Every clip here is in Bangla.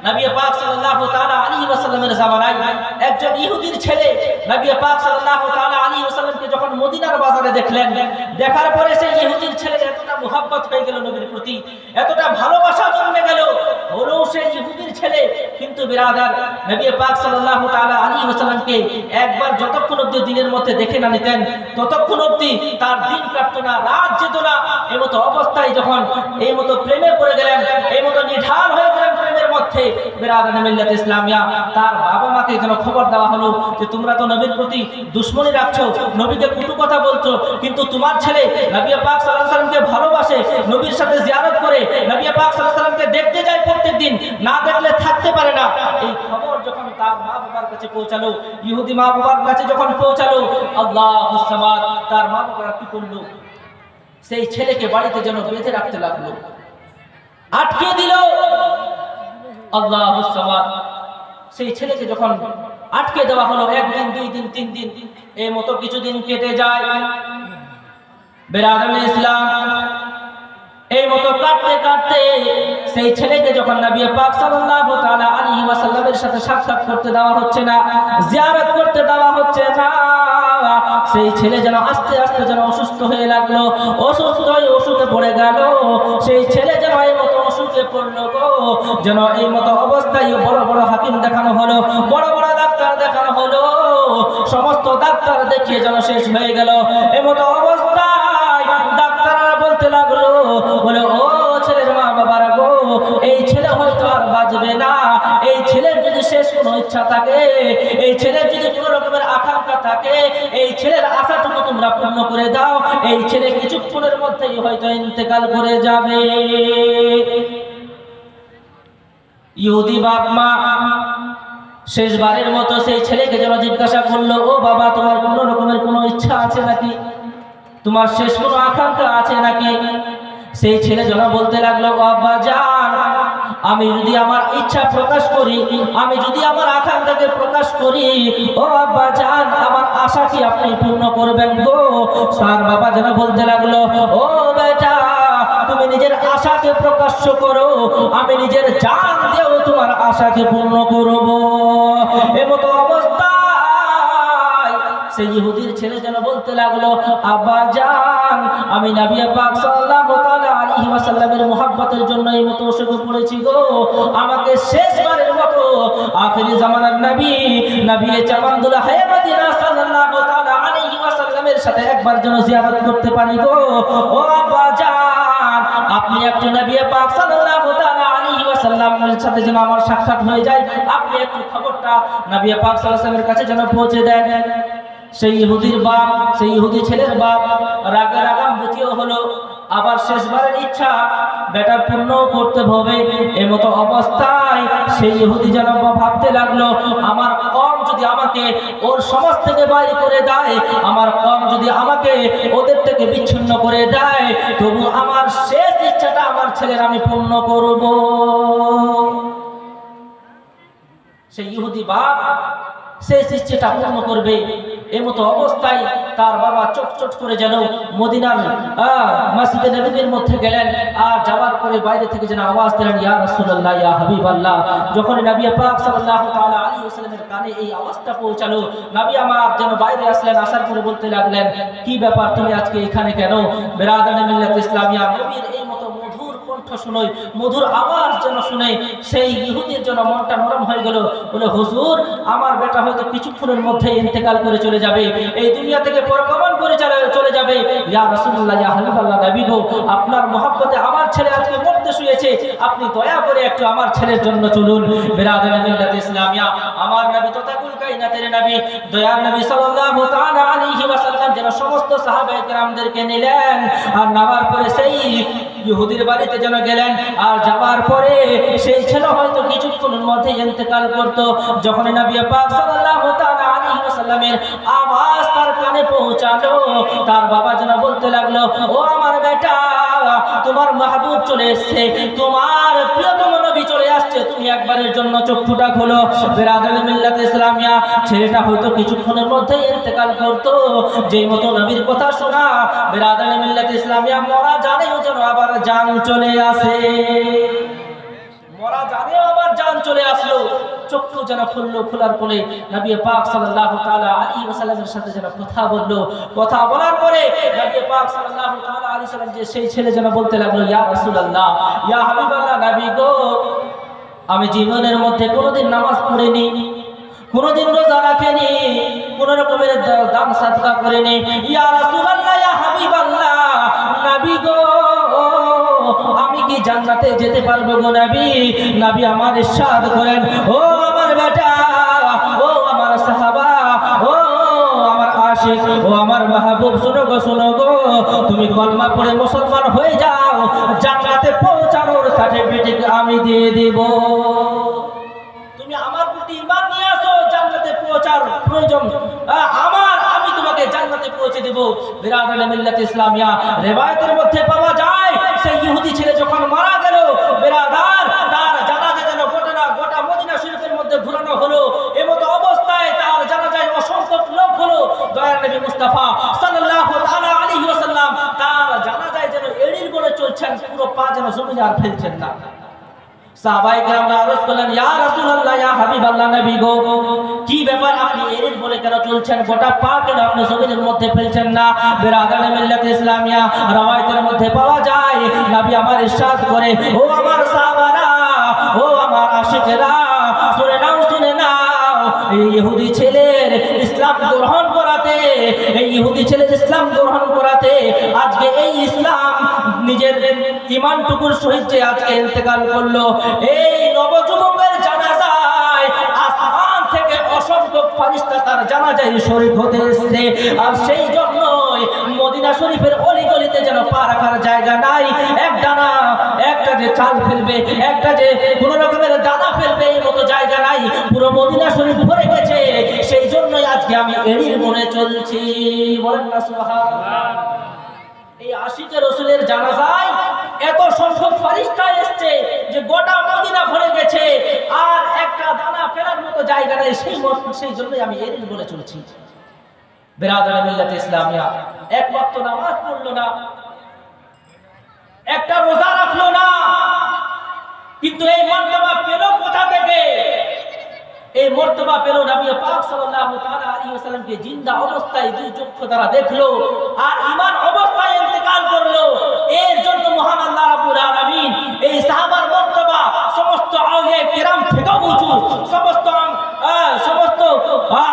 নবী পাক সাল্লাল্লাহু তাআলা আলাইহি ওয়াসাল্লামের জামানায় একজন ইহুদির ছেলে নবী পাক সাল্লাল্লাহু তাআলা আলাইহি ওয়াসাল্লামকে যখন মদিনার বাজারে দেখলেন, দেখার পরে সেই ইহুদির ছেলের এতটা মুহাব্বত হয়ে গেল নবীর প্রতি, এতটা ভালোবাসা জন্মে গেল। হলো সেই ইহুদির ছেলে, কিন্তু বিরাদার নবী পাক সাল্লাল্লাহু তাআলা আলাইহি ওয়াসাল্লামকে একবার যতক্ষণ অবধি দিনের মধ্যে দেখে না নিতেন ততক্ষণ অবধি তার দিন কাটতো না, রাত যেত না। এই মতো অবস্থায় যখন এই মতো প্রেমে পড়ে গেলেন, এই মতো নিঢাল হয়ে গেলেন প্রেমের মধ্যে, বিরাদার মিল্লাত ইসলামিয়া, তার বাবা মাকে যেন খবর দেওয়া হলো যে তোমরা তো নবীর প্রতি দুশমনী রাখছো, নবীকে কটু কথা বলছো, কিন্তু তোমার ছেলে নবী পাক সাল্লাল্লাহু আলাইহি ওয়াসাল্লামকে ভালোবাসে, নবীর সাথে জিয়ারত করে, নবী পাক সাল্লাল্লাহু আলাইহি ওয়াসাল্লামকে দেখতে যায় প্রত্যেকদিন, না দেখলে থাকতে পারে না। এই খবর যখন তার মা বাবার কাছে পৌঁছালো, ইহুদি মা বাবার কাছে যখন পৌঁছালো, আল্লাহুস সামাদ, তার মা বাবারা কি করলো, সেই ছেলেকে বাড়িতে যেন বেঁধে রাখতে লাগলো, আটকে দিল। আল্লাহুস সামাদ, সেই ছেলেকে যখন আটকে দেওয়া হলো, একদিন, 2 দিন, 3 দিন, এই মতো কিছুদিন কেটে যায়। বিরাদার ইসলাম, এই মতো কাটতে কাটতে সেই ছেলেকে যখন নবী পাক সাল্লাল্লাহু তাআলা আলাইহি ওয়াসাল্লামের সাথে সাক্ষাৎ করতে দেওয়া হচ্ছে না, জিয়ারত করতে দেওয়া হচ্ছে না, সেই ছেলে যেন আস্তে আস্তে যেন অসুস্থ হয়ে লাগলো, অসুস্থ হয়ে অসুখে পড়ে গেল। সেই ছেলে যেন এই মতো অসুখে পড়লো গো, যেন এই মতো অবস্থায় বড় বড় হাকিম দেখানো হলো, বড় বড় ডাক্তার দেখানো হলো, সমস্ত ডাক্তার দেখিয়ে যেন শেষ হয়ে গেল। এই মতো অবস্থায় ডাক্তাররা বলতে লাগলো, বলে ও ছেলের মা বাবারা গো, এই ছেলে হয়তো আর বাঁচবে না, এই ছেলের যদি শেষ কোনো ইচ্ছা থাকে, এই ছেলের যদি কোনো রকমের আকাঙ্ক্ষা থাকে, এই ছেলের আশাটুকু তোমরা পূর্ণ করে দাও, এই ছেলে কিছুক্ষণের মধ্যেই হয়তো ইন্তেকাল করে যাবে। ইহুদি বাপ মা শেষবারের মতো সেই ছেলেকে যেন জিজ্ঞাসা করলো, ও বাবা, তোমার কোনো রকমের কোনো ইচ্ছা আছে নাকি, তোমার শেষ কোনো আকাঙ্ক্ষা আছে নাকি? সেই ছেলে যেন বলতে লাগলো, ও আব্বা জান, আমি যদি আমার ইচ্ছা প্রকাশ করি, আমি যদি আমার আকাঙ্ক্ষাকে প্রকাশ করি, ও আব্বা জান, আমার আশা কি আপনি পূর্ণ করবেন গো? তার বাবা যেন বলতে লাগলো, ও বেটা, তুমি নিজের আশাকে প্রকাশ করো, আমি নিজের জান দিয়েও তোমার আশাকে পূর্ণ করব। এমতো অবস্থা সেই ইহুদির ছেলে যেন বলতে লাগলো, আব্বা জান, আমি নবী পাক সাল্লাল্লাহু তাআলা আলাইহি ওয়াসাল্লামের মুহাব্বতের জন্য এই মতো অসুখে পড়েছি গো, আমাকে শেষবারের মতো আখিরি জামানার নবী জামানুল হায়া মদিনা সাল্লাল্লাহু তাআলা আলাইহি ওয়াসাল্লামের সাথে একবার যেন জিয়ারত করতে পারি গো। ও আব্বা জান, আপনি একটু নবী পাক সাল্লাল্লাহু তাআলা আলাইহি ওয়াসাল্লামের সাথে যেন আমার সাক্ষাৎ হয়ে যায়, আপনি একটু খবরটা নবী পাক সাল্লাল্লাহু আলাইহি ওয়াসাল্লামের কাছে যেন পৌঁছে দেন। সেই ইহুদির বাপ, সেই ইহুদি ছেলের বাপ রাগে রাগান্বিতও হলো, আবার শেষবারের ইচ্ছা বেটার পূর্ণ করতে হবে। এমতো অবস্থায় সেই ইহুদি যেন ভাবতে লাগলো, আমার কম যদি আমাকে ওর সমাজ থেকে বাইরে করে দেয়, আমার কম যদি আমাকে ওদের থেকে বিচ্ছিন্ন করে দেয়, তবু আমার শেষ ইচ্ছাটা আমার ছেলের আমি পূর্ণ করব। সেই ইহুদি বাপ শেষ ইচ্ছেটা পূর্ণ করবে। এমতো অবস্থায় তার বাবা চটচট করে যেন মদিনার মসজিদে নববীর মধ্যে গেলেন, আর যাওয়ার পরে বাইরে থেকে যেন আওয়াজ দিলেন, ইয়া রাসূলুল্লাহ, ইয়া হাবিবাল্লাহ। যখন নবী পাক সাল্লাল্লাহু তাআলা আলাইহি ওয়াসাল্লামের কানে এই আওয়াজটা পৌঁছালো, নবী আমার যেন বাইরে আসলেন, আসার পরে বলতে লাগলেন, কি ব্যাপার, তুমি আজকে এখানে কেন? বিরাদার মিল্লাত ইসলামিয়া, নবীর এই মতো মধুর কণ্ঠ শুনে, মধুর আওয়াজ যেন শুনে সেই ইহুদির জন্য মনটা নরম হয়ে গেল। বলে, হুজুর, আমার বেটা হয়তো কিছুক্ষণের মধ্যে ইন্তেকাল করে চলে যাবে, এই দুনিয়া থেকে পরগমন করে চলে যাবে। ইয়া রাসূলুল্লাহ, ইয়া হাবিবাল্লাহ, নবী গো, আপনার মহব্বতে আমার ছেলে আজকে মরতে শুয়েছে, আপনি দয়া করে একটু আমার ছেলের জন্য চলুন। বিরাদার মিল্লাত ইসলামিয়া, আমার নবী তথাকুল কায়নাতের নবী দয়ার নবী সাল্লাল্লাহু তাআলা আলাইহি ওয়াসাল্লাম যেন সমস্ত সাহাবায়ে কেরামদেরকে নিলেন, আর নামার পরে সেই ইহুদির বাড়িতে যেন গেলেন, আর যাওয়ার পরে সেই ছেলে হয়তো কিছুক্ষণের মধ্যে ইন্তেকাল করত। যখন নবী পাক সাল্লাল্লাহু তাআলা আলাইহি ওয়াসাল্লামের আওয়াজ তার কানে পৌঁছালো, তার বাবা যেন বলতে লাগলো, ও আমার বেটা, তোমার মাহবুব চলে এসেছে, তোমার প্রিয়তম নবী চলে আসছে, তুমি একবারের জন্য চক্ষুটা খোলো। বিরাদার মিল্লাত ইসলামিয়া, ছেলেটা হয়তো কিছুক্ষণের মধ্যে ইন্তেকাল করত। যেই মতো নবীর কথা শোনা, বিরাদার মিল্লাত ইসলামিয়া মরা জানেও যেন আবার জান চলে আসে, মরা জানেও আবার জান চলে চক্ষু যেন খুললো, খোলার পরে নবী পাক সাল্লাল্লাহু তাআলা আলাইহি ওয়াসাল্লামের সাথে যেন কথা বললো। কথা বলার পরে নবী পাক সাল্লাল্লাহু তাআলা আলাইহি ওয়াসাল্লাম যে সেই ছেলে যেন বলতে লাগলো, ইয়া রাসূলুল্লাহ, ইয়া হাবিবাল্লাহ, নবী গো, আমি জীবনের মধ্যে কোনোদিন নামাজ পড়িনি, কোনোদিন রোজা রাখিনি, কোন রকমের দান সাদকা করিনি। ইয়া রাসূলুল্লাহ, ইয়া হাবিবাল্লাহ, নবী গো, আমি কি জান্নাতে যেতে পারবো গো নবী? নবী আমার ইরশাদ করেন, ও আমার বেটা, ও আমার সাহাবা, ও আমার আশিক, ও আমার মাহবুব, শুনো গো, শুনো গো, তুমি কলমা পড়ে মুসলমান হয়ে যাও, জান্নাতে পৌঁছানোর সার্টিফিকেট আমি দিয়ে দেব। তুমি আমার প্রতি ঈমান নিয়ে আসো, জান্নাতে পৌঁছার প্রয়োজন আমি তোমাকে জান্নাতে পৌঁছে দেব। বিরাদরে মিল্লাত ইসলামিয়া রিওয়ায়াতের মধ্যে পাওয়া যায়, সেই ইহুদি ছেলে যখন মারা গেল, বিরাদার তার জানাজা যেন গোটা মদিনা শরীফের মধ্যে ঘোরানো হলো। এমতো অবস্থায় তার জানাজায় অসংখ্য লোক হলো। দয়ার নবী মুস্তাফা সাল্লাল্লাহু তাআলা আলাইহি ওয়াসাল্লাম তার জানাজায় যেন এড়ির বলে চলছেন, পুরো পা যেন জমিনে আর ফেলছেন না। সাহাবায়ে কেরামরা আরজ করলেন, ইয়া রাসূলুল্লাহ, ইয়া হাবিবাল্লাহ, নবী গো, কি ব্যাপার, আপনি এর বলে কেন চলছেন? গোটা পা কেন আপনি জমিনের মধ্যে ফেলছেন না? বিরাদরে মিল্লাত ইসলামিয়া রওয়ায়াতের মধ্যে পাওয়া যায়, নবী আমার ইরশাদ করে, ও আমার সাহাবারা, ও আমার আশিকেরা, শুনে নাও, শুনে নাও, এই ইহুদি ছেলের ইসলাম গ্রহণ করাতে, এই ইহুদি ছেলের ইসলাম গ্রহণ করাতে আজকে এই ইসলাম নিজের ঈমানটুকুর সহিত যে আজকে ইন্তেকাল করলো, এই নবযুবকের জানাজায় আসমান থেকে অসংখ্য ফেরেশতা তার জানাজায় শরীক হতে এসেছে। আর সেই জন্যই মদিনা শরীফের অলিগলিতে যেন পা রাখার জায়গা নাই। একটা যে চাল ফেলবে, একটা যে কোন রকমের দানা ফেলবে, এই মতো জায়গা নাই। পুরো মদিনা শরীফ ভরে গেছে। সেই জন্যই আজকে আমি এড়ির মনে চলছি। বলেন না সুবহানাল্লাহ। এই আশিকে রাসূলের জানাজায় এত সংখ্যক ফেরেশতা এসেছে যে গোটা মদিনা ভরে গেছে, আর একটা দানা ফেলার মতো জায়গা নেই। সেই জন্যই আমি এড়ির বলে চলছি। বিরাদরে মিল্লাত ইসলামিয়া এক ওয়াক্ত নামাজ পড়লো না, একটা রোজা রাখলো না, কিন্তু এই মর্তবা পেল কোথা থেকে? এই মর্তবা পেল নবী পাক সাল্লাল্লাহু তাআলা আলাইহি ওয়াসাল্লামকে জিন্দা অবস্থায় দুই চক্ষু দ্বারা দেখলো, আর ঈমান অবস্থায় ইন্তেকাল করলো। এর জন্য মহান আল্লাহ রাব্বুল আলামিন এই সাহাবার মর্তবা সমস্ত আউলিয়া কিরাম থেকে উঁচু, সমস্ত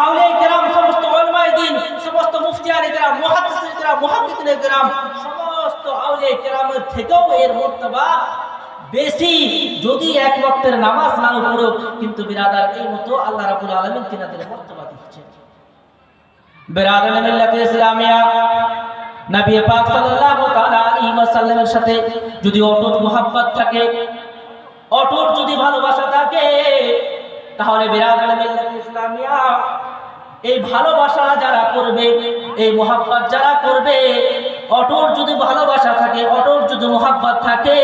আউলিয়া কিরাম, সমস্ত উলামায়ে দ্বীন, সমস্ত মুফতিয়ানে কিরাম, মুহাদ্দিসিনে কিরাম, মুহাদ্দিসিনে কিরাম, সমস্ত আউলিয়া কিরামের থেকেও এর মর্তবা বেশি। যদি এক ওয়াক্তের নামাজ নাও পড়ো, কিন্তু বিরাদার এই মতো আল্লাহ রাব্বুল আলামিন তিনাদের মর্তবা দিচ্ছেন। বিরাদার মিল্লাত ইসলামিয়া নবী পাক সাল্লাল্লাহু তাআলা আলাইহি ওয়াসাল্লামের সাথে যদি অটুট মুহাব্বত থাকে, অটুট যদি ভালোবাসা থাকে, তাহলে বিরাদার মিল্লাত ইসলামিয়া এই ভালোবাসা যারা করবে, এই মুহাব্বত যারা করবে, অটুট যদি ভালোবাসা থাকে, অটুট যদি মুহাব্বত থাকে,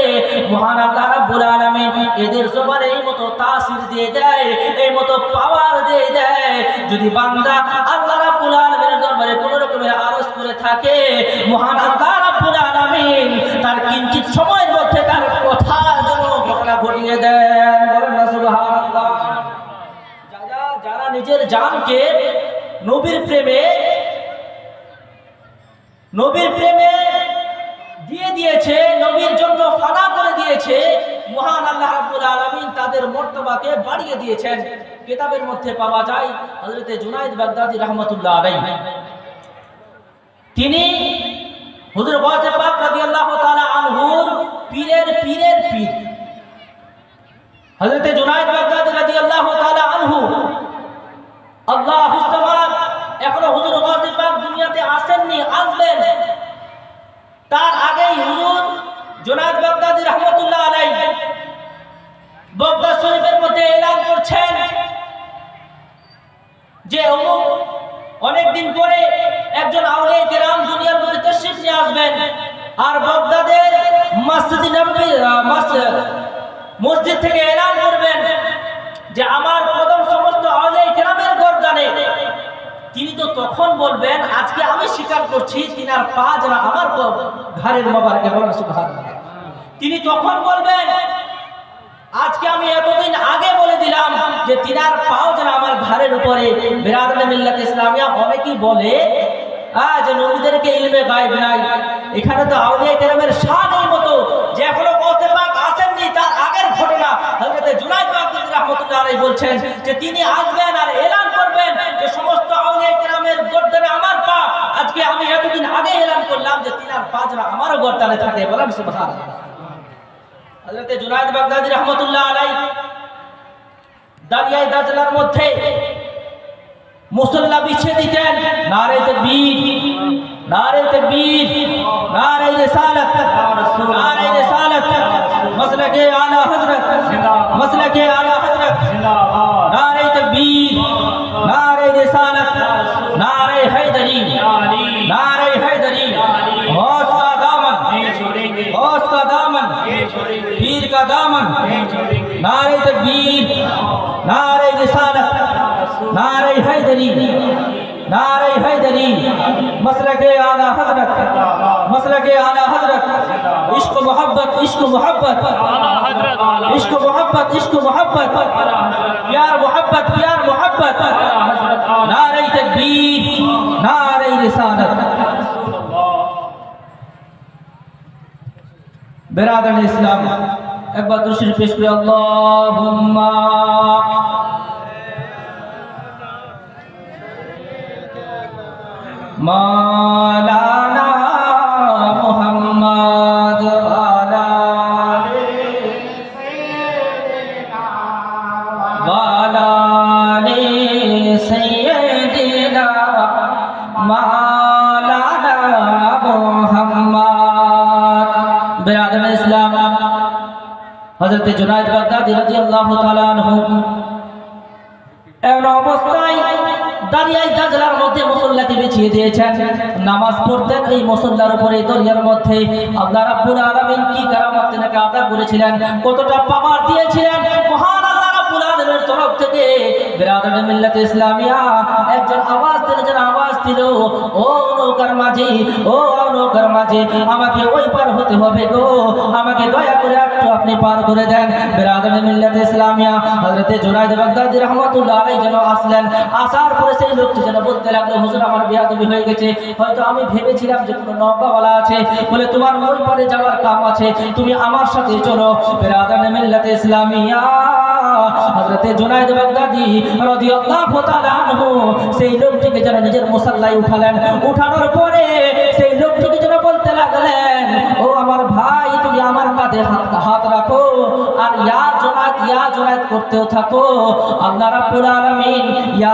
মহান আল্লাহ রাব্বুল আলামিন এদের জবানে এই মতো তাসির দিয়ে দেয়, এই মতো পাওয়ার দিয়ে দেয়। যদি বান্দা আল্লাহ রাব্বুল আলামিনের দরবারে কোন রকমের আরজ করে থাকে, মহান আল্লাহ রাব্বুল আলামিন তার কিঞ্চিত সময়ের মধ্যে তার কথা যেন ঘটনা ঘটিয়ে দেন। বলেন না সুবহানাল্লাহ। যারা নিজের জানকে নবীর প্রেমে দিয়ে দিয়েছে, নবীর জন্য ফানা করে দিয়েছে, মহান আল্লাহ রাব্বুল আলামিন তাদের মর্তবাকে বাড়িয়ে দিয়েছেন। কিতাবের মধ্যে পাওয়া যায় হযরত জুনায়েদ বাগদাদী রাহমাতুল্লাহ আলাইহি, তিনি হুজুর গাউসে পাক রাদিয়াল্লাহু তাআলা আনহুর পীরের পীর হযরত জুনায়েদ বাগদাদী রাদিয়াল্লাহু তাআলা আনহু আল্লাহুস সামাদ, এখনো হুজুর গাউসে পাক দুনিয়াতে আসেননি, আসবেন। তার আগেই হুজুর জুনায়েদ বাগদাদী রাহমাতুল্লাহ আলাইহি বাগদাদ শরীফের মধ্যে এলান করছেন যে অনেকদিন পরে একজন আউলিয়া কেরাম দুনিয়ার মধ্যে তাশরীফ নিয়ে আসবেন, আর বাগদাদের মসজিদ থেকে এলান করবেন যে আমার কদম সমস্ত আউলিয়া কেরামের গর্দানে। তিনি তো তখন বলবেন, আজকে আমি স্বীকার করছি তিনার পা যেন আমার ঘাড়ের মোবারকে। বলেন সুবহানাল্লাহ। তিনি তখন বলবেন, আজকে আমি এতদিন আগে বলে দিলাম যে তিনার পাও যেন আমার ঘাড়ের উপরে। বিরাদরে মিল্লাত ইসলামিয়া অনেকেই বলে যে নবীদেরকে ইলমে গায়েব নাই। এখানে তো আউলিয়া কেরামের শানের মতো যে এখনো গৌসে পাক আসেননি তার আগের ঘটনা হযরত জুনায়েদ বাগদাদী রাহমাতুল্লাহ আলাইহি বলছেন যে তিনি আসবেন আর এলান করবেন যে সমস্ত আউলিয়া কেরামের গর্দানে আমার পা। আজকে আমি এতদিন আগে এলান করলাম যে তিনার পা যেন আমারও গর্দানে থাকে। বলেন সুবহানাল্লাহ। হযরত জুনায়েদ বাগদাদী রাহমাতুল্লাহ আলাইহি দারিয়ায়ে দাজলার মধ্যে মুসল্লা বিছিয়ে দিতেন। নারে তাকবীর, নারে তাকবীর, নারে রিসালাত, নারে রিসালাত, মাসলাকে আলা হযরত, মাসলাকে আলা হযরত, নারে তাকবীর, নারে রিসালাত, नारे हैदरी, नारे हैदरी, गौस का दामन, गौस का दामन, पीर का दामन, नारे तकबीर, नारे रिसालत, नारे हैदरी, नारे हैदरी, मसलके आला हजरत, मसलके आला हजरत, इश्क मोहब्बत, इश्क मोहब्बत, इश्क मोहब्बत, इश्क मोहब्बत, प्यार मोहब्बत, प्यार मोहब्बत, नारे तकबीर, नारे रिसालत। बिरादर इस्लाम एक बार दूसरी पेश करें। अल्लाहुम्मा मौलाना मुहम्मद वाला वाला सैयदना मौलाना मुहम्मद। बिरादर इस्लाम हजरत जुनायद बागदादी রাদিয়াল্লাহু তাআলা আনহু এমন অবস্থায় দারিয়ায়ে দাজলার মধ্যে মুসল্লাকে বিছিয়ে দিয়েছেন, নামাজ পড়তেন এই মুসল্লার উপরে। দরিয়ার মধ্যে আল্লাহ রাব্বুল আলামিন কি কারামত তিনাকে আদা করেছিলেন, কতটা পাওয়ার দিয়েছিলেন মহান আল্লাহ রাব্বুল আলামিনের তরফ থেকে। বিরাদর মিল্লাত ইসলামিয়া একজন আওয়াজ দিলেন, যেন আওয়াজ দিল, ও নৌকার মাঝি, ও নৌকার মাঝি, আমাকে ওই পার হতে হবে গো, আমাকে দয়া করে একটু আপনি পার করে দেন। বিরাদর মিল্লাত ইসলামিয়া হযরত জুনায়েদ বাগদাদী রাহমাতুল্লাহ আলাইহি যেন আসলেন। আসার পরে সেই লোকটি যেন বলতে লাগলো, হুজুর আমার বেয়াদবি হয়ে গেছে, হয়তো আমি ভেবেছিলাম যে কোনো নৌকাওয়ালা আছে, বলে তোমার ওই পারে যাওয়ার কাম আছে, তুমি আমার সাথে চলো। বিরাদর মিল্লাত ইসলামিয়া হযরত জুনায়েদ বাগদাদী রাদিয়াল্লাহু তাআলা আনহু সেই লোকটিকে যেন নিজের মুসাল্লায় উঠালেন। উঠানোর পরে সেই লোকটিকে যেন বলতে লাগলেন, ও আমার ভাই, তুমি আমার কাঁধে হাত রাখো আর ইয়া জুনায়েদ করতেও থাকো। আল্লাহ রাব্বুল আলামিন ইয়া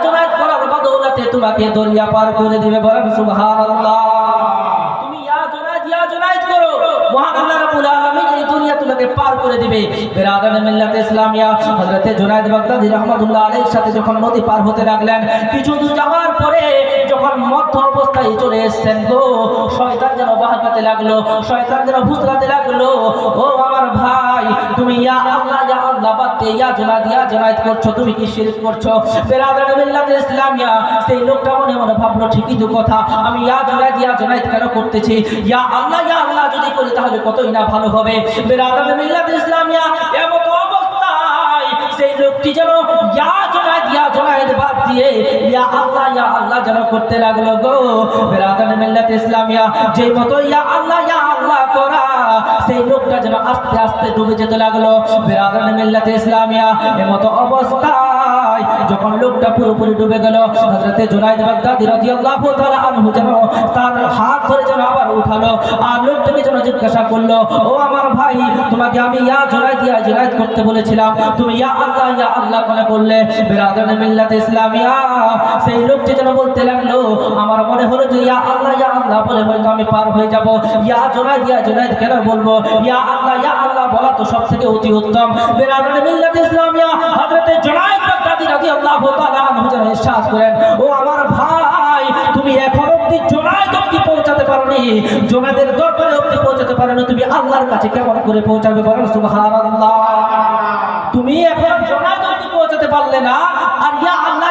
জুনায়েদ করার বদৌলতে তোমাকে দরিয়া পার করে দিবে। বলেন সুবহানাল্লাহ। তুমি ইয়া জুনায়েদ করো, মহান আল্লাহ রাব্বুল আলামিন এই দুনিয়া তোমাকে পার করে দিবে। বিরাদর মিল্লাত ইসলামিয়া হযরত জুনায়েদ বাগদাদী রাহমাতুল্লাহ আলাইহির সাথে যখন নদী পার হতে লাগলেন, কিছু দূর যাওয়ার পরে যখন মধ্য অবস্থায় চলে এসেছেন গো, শয়তান যেন বাহাকাতে লাগলো, শয়তান যেন ফুসলাতে লাগলো, ও আমার ভাই, তুমি ইয়া আল্লাহ বাদ দিয়ে ইয়া জুনায়েদ করছো, তুমি কি শিরক করছো? বিরাদর মিল্লাত ইসলামিয়া সেই লোকটা মনে মনে ভাবলো, ঠিকই তো কথা, আমি ইয়া জুনায়েদ কেন করতেছি? ইয়া আল্লাহ যদি করি তাহলে কতই না ভালো হবে। বিরাদর মিল্লাত ইসলামিয়া এমন অবস্থায় সেই লোকটি যেন ইয়া জুনায়েদ বাদ দিয়ে ইয়া আল্লাহ যেন করতে লাগলো গো। বিরাদর মিল্লাত ইসলামিয়া যেই মতো ইয়া আল্লাহ করা, সেই লোকটা যেন আস্তে আস্তে ডুবে যেতে লাগলো। বিরাদর মিল্লাত ইসলামিয়া এমতো অবস্থায় যখন লোকটা পুরোপুরি ডুবে গেল, হযরত জুনায়েদ বাগদাদী রাদিয়াল্লাহু তাআলা আনহু যেন তার হাত ধরে যেন আবার উঠালো আর লোকটাকে যেন জিজ্ঞাসা করলো, ও আমার ভাই, তোমাকে আমি ইয়া জুনায়েদ করতে বলেছিলাম, তুমি ইয়া আল্লাহ কোনে বললে? বিরাদর মিল্লাত ইসলামিয়া সেই লোকটি যেন বলতে লাগলো, আমার মনে হলো যে ইয়া আল্লাহ বলে হয়তো আমি পার হয়ে যাব, ইয়া জুনায়েদ কেন বলবো? ইয়া আল্লাহ বলা তো সব থেকে অতি উত্তম। বিরাদর মিল্লাত ইসলামিয়া হযরত জুনায়েদ বাগদাদী রাদিয়াল্লাহু তাআলা আনহু যেন ইরশাদ করেন, ও আমার ভাই, তুমি এখন অবধি জুনায়েদ অবধি পৌঁছাতে পারোনি, জুনায়েদের দরবারে অবধি পৌঁছাতে পারোনি, তুমি আল্লাহর কাছে কেমন করে পৌঁছাবে? বলেন সুবহানাল্লাহ। তুমি এখন জুনায়েদ অবধি পৌঁছাতে পারলে না, আর ইয়া আল্লাহ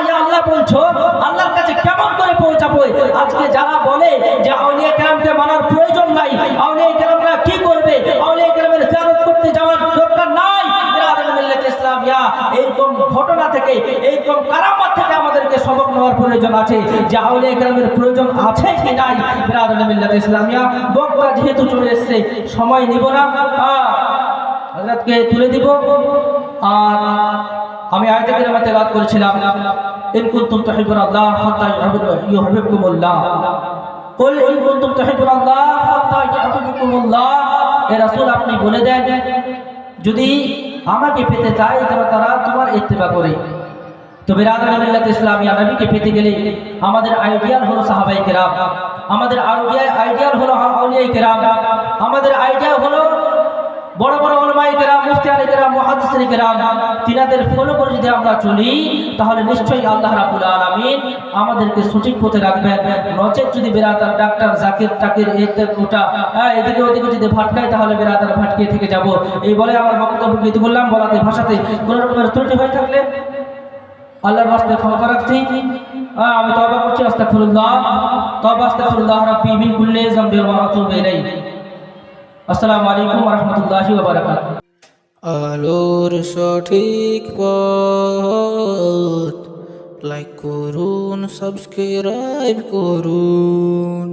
বলছো, আল্লাহর কাছে কেমন করে পৌঁছাবো? আজকে যারা বলে যে আউলিয়া কেরামকে মানার প্রয়োজন নাই, আউলিয়া কেরামরা কি করবে, আউলিয়া কেরামের জিয়ারত করতে যাওয়ার দরকার নাই, বিরাদর মিল্লাত ইসলামিয়া এইরকম ঘটনা থেকে, এইরকম কারামাত থেকে আমাদেরকে সবক নেওয়ার প্রয়োজন আছে। যে আউলিয়া কেরামের প্রয়োজন আছে কি নাই। বিরাদরানে মিল্লাত ইসলামিয়া, বক্তা যেহেতু চলে এসছে, সময় নিব না, হযরতকে তুলে দিব। আর আমি আয়াতে কারিমা তেলাওয়াত করেছিলাম, ইন কুনতুম তুহিব্বুনাল্লাহ হাত্তা ইউহিব্বুকুমুল্লাহ, কুল ইন কুনতুম তুহিব্বুনাল্লাহ হাত্তা ইউহিব্বুকুমুল্লাহ। এ রাসূল আপনি বলে দেন, যদি আমাকে পেতে চায় তবে তারা তোমার ইত্তেবা করে। তো বিরাদরানে মিল্লাত ইসলামিয়া, নবীকে পেতে গেলে আমাদের আইডিয়াল হলো সাহাবায়ে কেরাম, আমাদের আইডিয়াল হলো আউলিয়ায়ে কেরাম, আমাদের আইডিয়া হলো বড় বড় উলামায়ে কেরাম, মুফতিয়ানে কেরাম, মুহাদ্দিসিনে কেরাম। তিনাদের ফলো করে যদি আমরা চলি, তাহলে নিশ্চয়ই আল্লাহ রাব্বুল আলামিন আমাদেরকে সঠিক পথে রাখবেন। নচেত যদি বিরাদার ডাক্তার জাকির টাকির ওটা এদিকে ওদিকে যদি ভাটকাই, তাহলে বিরাদার ভাটকিয়ে থেকে যাব। এই বলে আমার বক্তব্য গীত বললাম। বলাতে ভাষাতে কোনো রকমের ত্রুটি হয়ে থাকলে আল্লাহর রাস্তায় ক্ষমা রাখছি। আমি তওবা করছি, আস্তাগফিরুল্লাহ, তওবা আস্তাগফিরুল্লাহ রাব্বি মিন কুল্লি যামবিন ওয়া আতুবু ইলাইহি। আসসালামু আলাইকুম ওয়া রাহমাতুল্লাহি ওয়া বারাকাতুহু। আলোর সঠিক পথ লাইক করুন, সাবস্ক্রাইব করুন।